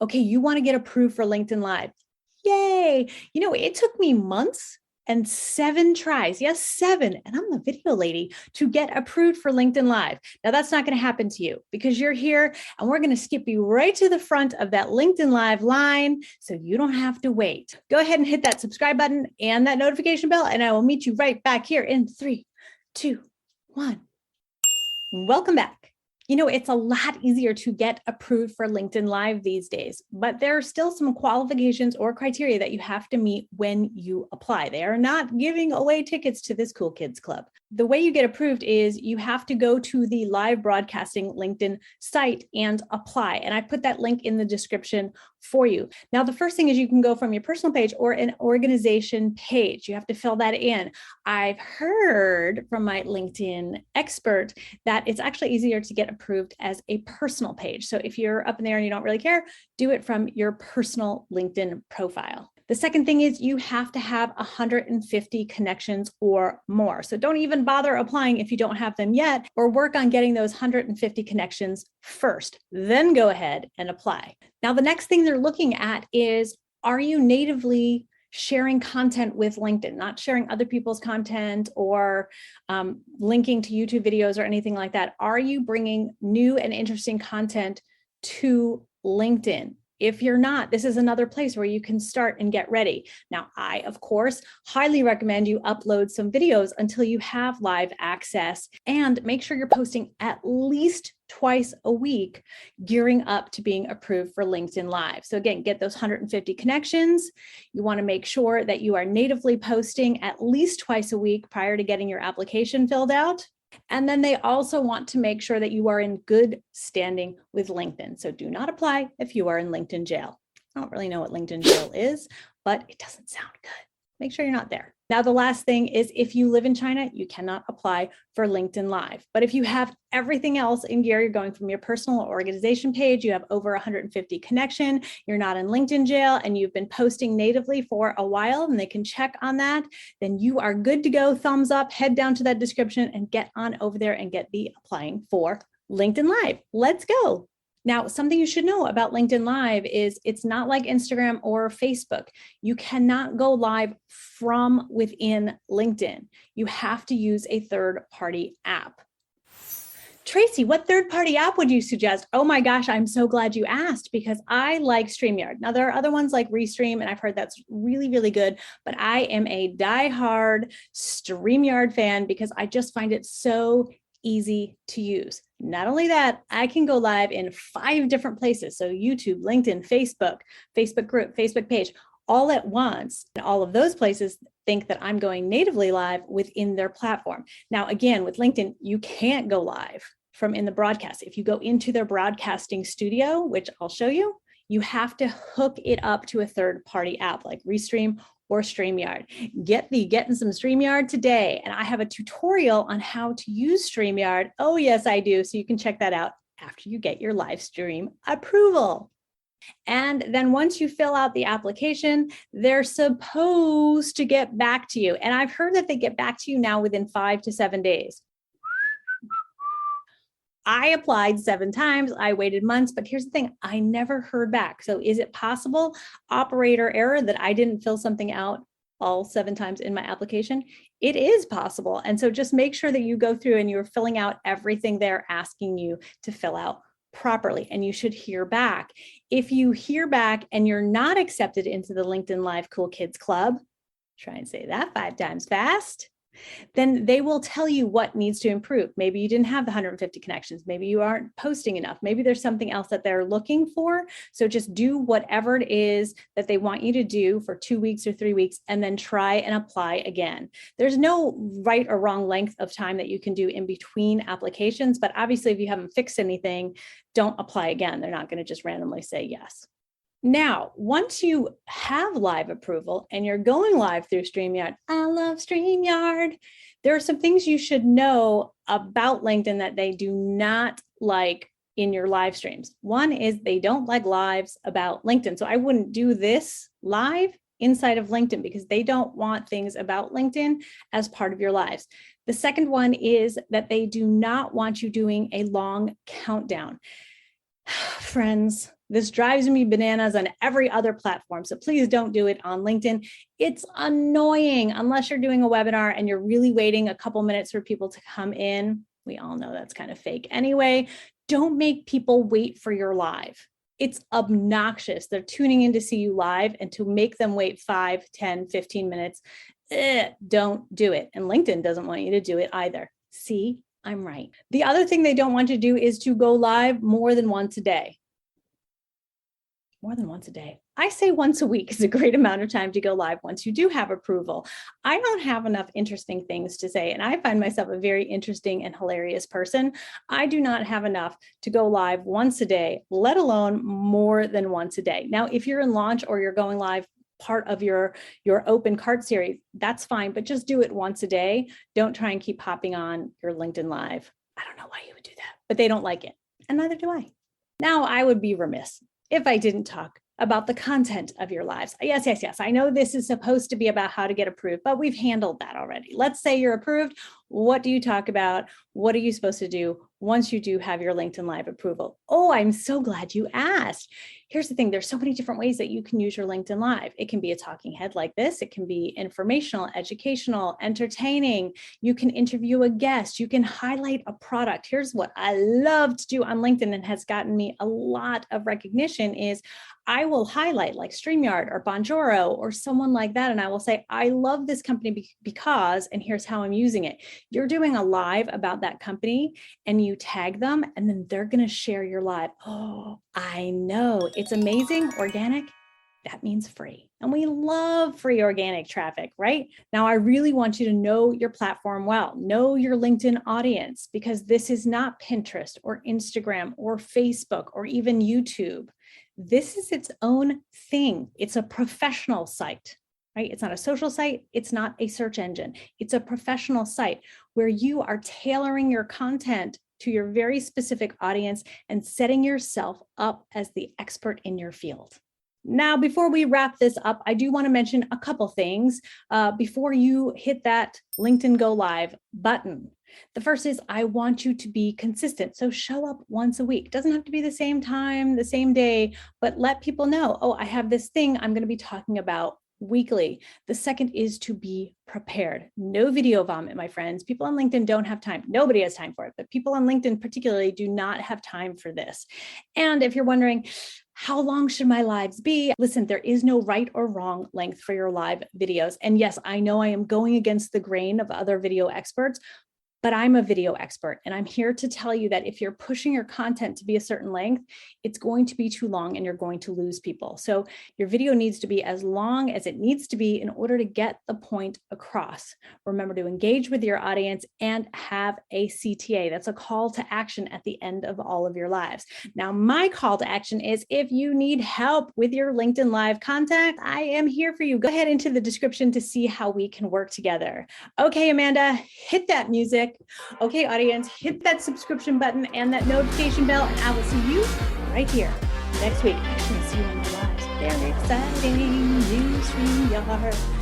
Okay, you want to get approved for LinkedIn Live. Yay. It took me months and 7 tries, yes, 7, and I'm the video lady, to get approved for LinkedIn Live. Now that's not going to happen to you because you're here and we're going to skip you right to the front of that LinkedIn Live line so you don't have to wait. Go ahead and hit that subscribe button and that notification bell, and I will meet you right back here in 3, 2, 1. Welcome back. It's a lot easier to get approved for LinkedIn Live these days, but there are still some qualifications or criteria that you have to meet when you apply. They are not giving away tickets to this Cool Kids Club. The way you get approved is you have to go to the live broadcasting LinkedIn site and apply. And I put that link in the description for you. Now, the first thing is you can go from your personal page or an organization page. You have to fill that in. I've heard from my LinkedIn expert that it's actually easier to get approved as a personal page. So if you're up in there and you don't really care, do it from your personal LinkedIn profile. The second thing is you have to have 150 connections or more. So don't even bother applying if you don't have them yet, or work on getting those 150 connections first, then go ahead and apply. Now, the next thing they're looking at is, are you natively sharing content with LinkedIn, not sharing other people's content or linking to YouTube videos or anything like that? Are you bringing new and interesting content to LinkedIn? If you're not, this is another place where you can start and get ready. Now, I, of course, highly recommend you upload some videos until you have live access, and make sure you're posting at least twice a week, gearing up to being approved for LinkedIn Live. So again, get those 150 connections. You want to make sure that you are natively posting at least twice a week prior to getting your application filled out. And then they also want to make sure that you are in good standing with LinkedIn. So do not apply if you are in LinkedIn jail. I don't really know what LinkedIn jail is, but it doesn't sound good. Make sure you're not there. Now, the last thing is, if you live in China, you cannot apply for LinkedIn Live. But if you have everything else in gear, you're going from your personal or organization page, you have over 150 connection, you're not in LinkedIn jail, and you've been posting natively for a while, and they can check on that, then you are good to go. Thumbs up, head down to that description and get on over there and get the applying for LinkedIn Live. Let's go. Now, something you should know about LinkedIn Live is it's not like Instagram or Facebook. You cannot go live from within LinkedIn. You have to use a third-party app. Tracy, what third-party app would you suggest? Oh my gosh, I'm so glad you asked, because I like Streamyard. Now, there are other ones like Restream, and I've heard that's really, really good, but I am a diehard Streamyard fan because I just find it so easy to use. Not only that, I can go live in 5 different places. So YouTube, LinkedIn, Facebook, Facebook group, Facebook page, all at once. And all of those places think that I'm going natively live within their platform. Now, again, with LinkedIn, you can't go live from in the broadcast. If you go into their broadcasting studio, which I'll show you, you have to hook it up to a third-party app like Restream or Streamyard. Getting some Streamyard today. And I have a tutorial on how to use Streamyard. Oh, yes, I do. So you can check that out after you get your live stream approval. And then once you fill out the application, they're supposed to get back to you. And I've heard that they get back to you now within 5 to 7 days. I applied 7 times, I waited months, but here's the thing, I never heard back. So is it possible, operator error, that I didn't fill something out all 7 times in my application? It is possible. And so just make sure that you go through and you're filling out everything they're asking you to fill out properly, and you should hear back. If you hear back and you're not accepted into the LinkedIn Live Cool Kids Club, try and say that 5 times fast, then they will tell you what needs to improve. Maybe you didn't have the 150 connections. Maybe you aren't posting enough. Maybe there's something else that they're looking for. So just do whatever it is that they want you to do for 2 weeks or 3 weeks, and then try and apply again. There's no right or wrong length of time that you can do in between applications, but obviously if you haven't fixed anything, don't apply again. They're not going to just randomly say yes. Now, once you have live approval and you're going live through Streamyard, I love Streamyard, there are some things you should know about LinkedIn that they do not like in your live streams. One is they don't like lives about LinkedIn. So I wouldn't do this live inside of LinkedIn because they don't want things about LinkedIn as part of your lives. The second one is that they do not want you doing a long countdown. Friends, This drives me bananas on every other platform. So please don't do it on LinkedIn. It's annoying unless you're doing a webinar and you're really waiting a couple minutes for people to come in. We all know that's kind of fake anyway. Don't make people wait for your live. It's obnoxious. They're tuning in to see you live, and to make them wait 5, 10, 15 minutes, don't do it. And LinkedIn doesn't want you to do it either. See, I'm right. The other thing they don't want you to do is to go live more than once a day. More than once a day. I say once a week is a great amount of time to go live once you do have approval. I don't have enough interesting things to say, and I find myself a very interesting and hilarious person. I do not have enough to go live once a day, let alone more than once a day. Now, if you're in launch or you're going live part of your open cart series, that's fine, but just do it once a day. Don't try and keep hopping on your LinkedIn Live. I don't know why you would do that, but they don't like it, and neither do I. Now, I would be remiss if I didn't talk about the content of your lives. Yes. I know this is supposed to be about how to get approved, but we've handled that already. Let's say you're approved. What do you talk about? What are you supposed to do once you do have your LinkedIn Live approval? Oh, I'm so glad you asked. Here's the thing. There's so many different ways that you can use your LinkedIn Live. It can be a talking head like this. It can be informational, educational, entertaining. You can interview a guest. You can highlight a product. Here's what I love to do on LinkedIn and has gotten me a lot of recognition is I will highlight like Streamyard or Bonjoro or someone like that. And I will say, I love this company because, and here's how I'm using it. You're doing a live about that company and you tag them, and then they're going to share your live. Oh, I know. It's amazing. Organic. That means free. And we love free organic traffic, right? Now, I really want you to know your platform well, know your LinkedIn audience, because this is not Pinterest or Instagram or Facebook or even YouTube. This is its own thing. It's a professional site, right? It's not a social site. It's not a search engine. It's a professional site where you are tailoring your content to your very specific audience and setting yourself up as the expert in your field. Now, before we wrap this up, I do want to mention a couple things before you hit that LinkedIn Go Live button. The first is I want you to be consistent. So show up once a week. Doesn't have to be the same time, the same day, but let people know, oh, I have this thing I'm going to be talking about weekly. The second is to be prepared. No video vomit, my friends. People on LinkedIn don't have time. Nobody has time for it, but people on LinkedIn particularly do not have time for this. And if you're wondering, how long should my lives be? Listen, there is no right or wrong length for your live videos. And yes, I know I am going against the grain of other video experts, but I'm a video expert, and I'm here to tell you that if you're pushing your content to be a certain length, it's going to be too long and you're going to lose people. So your video needs to be as long as it needs to be in order to get the point across. Remember to engage with your audience and have a CTA. That's a call to action at the end of all of your lives. Now, my call to action is if you need help with your LinkedIn Live content, I am here for you. Go ahead into the description to see how we can work together. Okay, Amanda, hit that music. Okay, audience, hit that subscription button and that notification bell, and I will see you right here next week. Actually, see you on the lives. Very exciting. New Streamyard.